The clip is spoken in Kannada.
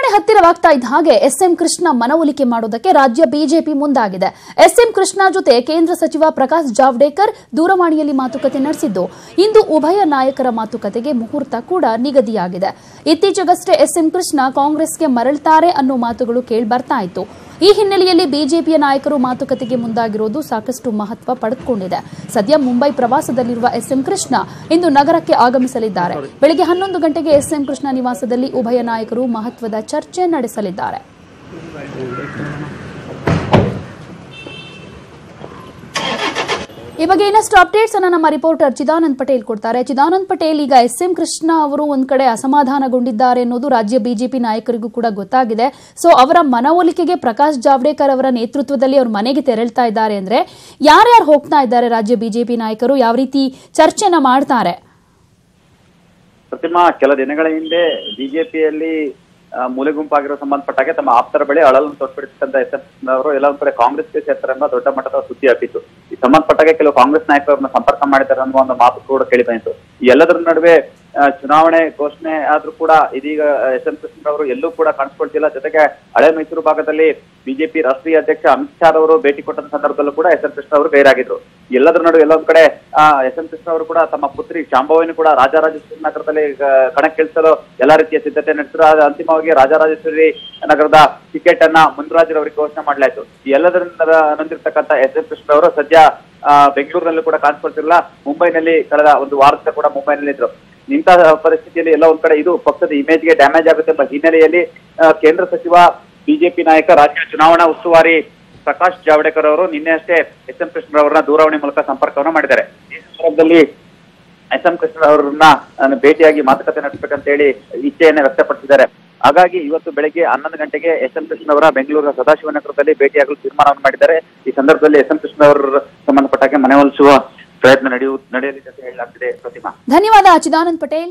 ಚುನಾವಣೆ ಹತ್ತಿರವಾಗ್ತಾ ಇದ್ದ ಹಾಗೆ ಎಸ್ಎಂ ಕೃಷ್ಣ ಮನವೊಲಿಕೆ ಮಾಡೋದಕ್ಕೆ ರಾಜ್ಯ ಬಿಜೆಪಿ ಮುಂದಾಗಿದೆ. ಎಸ್ಎಂ ಕೃಷ್ಣ ಜೊತೆ ಕೇಂದ್ರ ಸಚಿವ ಪ್ರಕಾಶ್ ಜಾವಡೇಕರ್ ದೂರವಾಣಿಯಲ್ಲಿ ಮಾತುಕತೆ ನಡೆಸಿದ್ದು, ಇಂದು ಉಭಯ ನಾಯಕರ ಮಾತುಕತೆಗೆ ಮುಹೂರ್ತ ಕೂಡ ನಿಗದಿಯಾಗಿದೆ. ಇತ್ತೀಚೆಗಷ್ಟೇ ಎಸ್ಎಂ ಕೃಷ್ಣ ಕಾಂಗ್ರೆಸ್ಗೆ ಮರಳುತ್ತಾರೆ ಅನ್ನೋ ಮಾತುಗಳು ಕೇಳಿಬರ್ತಾ ಇತ್ತು. ಈ ಹಿನ್ನೆಲೆಯಲ್ಲಿ ಬಿಜೆಪಿಯ ನಾಯಕರು ಮಾತುಕತೆಗೆ ಮುಂದಾಗಿರೋದು ಸಾಕಷ್ಟು ಮಹತ್ವ ಪಡೆದುಕೊಂಡಿದೆ. ಸದ್ಯ ಮುಂಬೈ ಪ್ರವಾಸದಲ್ಲಿರುವ ಎಸ್ಎಂ ಕೃಷ್ಣ ಇಂದು ನಗರಕ್ಕೆ ಆಗಮಿಸಲಿದ್ದಾರೆ. ಬೆಳಗ್ಗೆ 11 ಗಂಟೆಗೆ ಎಸ್ಎಂ ಕೃಷ್ಣ ನಿವಾಸದಲ್ಲಿ ಉಭಯ ನಾಯಕರು ಮಹತ್ವದ ಚರ್ಚೆ ನಡೆಸಲಿದ್ದಾರೆ. ಈ ಬಗ್ಗೆ ಇನ್ನಷ್ಟು ಅಪ್ಡೇಟ್ಸ್ ಅನ್ನು ನಮ್ಮ ರಿಪೋರ್ಟರ್ ಚಿದಾನಂದ್ ಪಟೇಲ್ ಕೊಡ್ತಾರೆ. ಚಿದಾನಂದ್ ಪಟೇಲ್, ಈಗ ಎಸ್ಎಂ ಕೃಷ್ಣ ಅವರು ಒಂದ್ ಕಡೆ ಅಸಮಾಧಾನಗೊಂಡಿದ್ದಾರೆ ಅನ್ನೋದು ರಾಜ್ಯ ಬಿಜೆಪಿ ನಾಯಕರಿಗೂ ಕೂಡ ಗೊತ್ತಾಗಿದೆ. ಸೊ ಅವರ ಮನವೊಲಿಕೆಗೆ ಪ್ರಕಾಶ್ ಜಾವಡೇಕರ್ ಅವರ ನೇತೃತ್ವದಲ್ಲಿ ಅವ್ರ ಮನೆಗೆ ತೆರಳ್ತಾ ಇದ್ದಾರೆ ಅಂದ್ರೆ ಯಾರ್ಯಾರು ಹೋಗ್ತಾ ಇದ್ದಾರೆ ರಾಜ್ಯ ಬಿಜೆಪಿ ನಾಯಕರು, ಯಾವ ರೀತಿ ಚರ್ಚೆನ ಮಾಡ್ತಾರೆ? ಪ್ರತಿಮಾ, ಕೆಲ ದಿನಗಳ ಹಿಂದೆ ಬಿಜೆಪಿಯಲ್ಲಿ ಮೂಲೆ ಗುಂಪಾಗಿರೋ ಸಂಬಂಧಪಟ್ಟಾಗೆ ತಮ್ಮ ಆಪ್ತರ ಬಳಿ ಅಳಲು ತೋರ್ಪಡಿಸಿದಂತ ಎಸ್ಎಂ ಅವರು ಎಲ್ಲ ಒಂದ್ ಕಡೆ ಕಾಂಗ್ರೆಸ್ಗೆ ಸೇರ್ತಾರೆ ಎಂಬ ದೊಡ್ಡ ಮಟ್ಟದ ಸುದ್ದಿ ಹಬ್ಬಿತ್ತು. ಈ ಸಂಬಂಧಪಟ್ಟಾಗೆ ಕೆಲವು ಕಾಂಗ್ರೆಸ್ ನಾಯಕರನ್ನ ಸಂಪರ್ಕ ಮಾಡಿದ್ದಾರೆ ಅನ್ನುವ ಒಂದು ಮಾತು ಕೂಡ ಕೇಳಿ ಬಂತು. ಈ ಎಲ್ಲದರ ನಡುವೆ ಚುನಾವಣೆ ಘೋಷಣೆ ಆದ್ರೂ ಕೂಡ ಇದೀಗ ಎಸ್ಎಂ ಕೃಷ್ಣ ಅವರು ಎಲ್ಲೂ ಕೂಡ ಕಾಣಿಸ್ಕೊಳ್ತಿಲ್ಲ. ಜೊತೆಗೆ ಹಳೆ ಮೈಸೂರು ಭಾಗದಲ್ಲಿ ಬಿಜೆಪಿ ರಾಷ್ಟ್ರೀಯ ಅಧ್ಯಕ್ಷ ಅಮಿತ್ ಶಾ ಅವರು ಭೇಟಿ ಕೊಟ್ಟ ಸಂದರ್ಭದಲ್ಲೂ ಕೂಡ ಎಸ್ಎಂ ಕೃಷ್ಣ ಅವರು ಗೈರಾಗಿದ್ರು. ಎಲ್ಲದರ ನಡುವೆ ಎಲ್ಲೊಂದ್ ಕಡೆ ಎಸ್ಎಂ ಕೃಷ್ಣ ಅವರು ಕೂಡ ತಮ್ಮ ಪುತ್ರಿ ಶಾಂಭವಿಯನ್ನು ಕೂಡ ರಾಜರಾಜೇಶ್ವರಿ ನಗರದಲ್ಲಿ ಕಣಕ್ಕಿಳಿಸಲು ಎಲ್ಲಾ ರೀತಿಯ ಸಿದ್ಧತೆ ನಡೆಸಿದ್ರು. ಅಂತಿಮವಾಗಿ ರಾಜರಾಜೇಶ್ವರಿ ನಗರದ ಟಿಕೆಟ್ ಅನ್ನ ಮುನ್ರಾಜರವರಿಗೆ ಘೋಷಣೆ ಮಾಡಲಾಯಿತು. ಈ ಎಲ್ಲದರಿಂದ ನೊಂದಿರ್ತಕ್ಕಂಥ ಎಸ್ಎಂ ಕೃಷ್ಣ ಅವರು ಸದ್ಯ ಬೆಂಗಳೂರಿನಲ್ಲೂ ಕೂಡ ಕಾಣಿಸ್ಕೊಳ್ತಿರಲಿಲ್ಲ. ಮುಂಬೈನಲ್ಲಿ ಕಳೆದ ಒಂದು ವಾರದ ಕೂಡ ಮುಂಬೈನಲ್ಲಿ ಇದ್ರು. ಇಂತಹ ಪರಿಸ್ಥಿತಿಯಲ್ಲಿ ಎಲ್ಲ ಒಂದ್ ಕಡೆ ಇದು ಪಕ್ಷದ ಇಮೇಜ್ಗೆ ಡ್ಯಾಮೇಜ್ ಆಗುತ್ತೆ ಎಂಬ ಹಿನ್ನೆಲೆಯಲ್ಲಿ ಕೇಂದ್ರ ಸಚಿವ ಬಿಜೆಪಿ ನಾಯಕ ರಾಜ್ಯ ಚುನಾವಣಾ ಉಸ್ತುವಾರಿ ಪ್ರಕಾಶ್ ಜಾವಡೇಕರ್ ಅವರು ನಿನ್ನೆ ಅಷ್ಟೇ ಎಸ್ಎಂ ಕೃಷ್ಣ ಅವರನ್ನ ದೂರವಾಣಿ ಮೂಲಕ ಸಂಪರ್ಕವನ್ನ ಮಾಡಿದ್ದಾರೆ. ಈ ಸಂದರ್ಭದಲ್ಲಿ ಎಸ್ಎಂ ಕೃಷ್ಣ ಅವರನ್ನ ಭೇಟಿಯಾಗಿ ಮಾತುಕತೆ ನಡೆಸಬೇಕಂತ ಹೇಳಿ ಇಚ್ಛೆಯನ್ನ ವ್ಯಕ್ತಪಡಿಸಿದ್ದಾರೆ. ಹಾಗಾಗಿ ಇವತ್ತು ಬೆಳಗ್ಗೆ 11 ಗಂಟೆಗೆ ಎಸ್ಎಂ ಕೃಷ್ಣ ಅವರ ಬೆಂಗಳೂರಿನ ಸದಾಶಿವನಗರದಲ್ಲಿ ಭೇಟಿಯಾಗಲು ತೀರ್ಮಾನವನ್ನು ಮಾಡಿದ್ದಾರೆ. ಈ ಸಂದರ್ಭದಲ್ಲಿ ಎಸ್ಎಂ ಕೃಷ್ಣ ಅವರ ಸಂಬಂಧಪಟ್ಟಾಗೆ ಮನವೊಲಿಸುವ ಪ್ರಯತ್ನ ನಡೆಯಲಿದೆ ಅಂತ ಹೇಳಲಾಗ್ತಿದೆ. ಪ್ರತಿಮಾ, ಧನ್ಯವಾದ ಚಿದಾನಂದ್ ಪಟೇಲ್.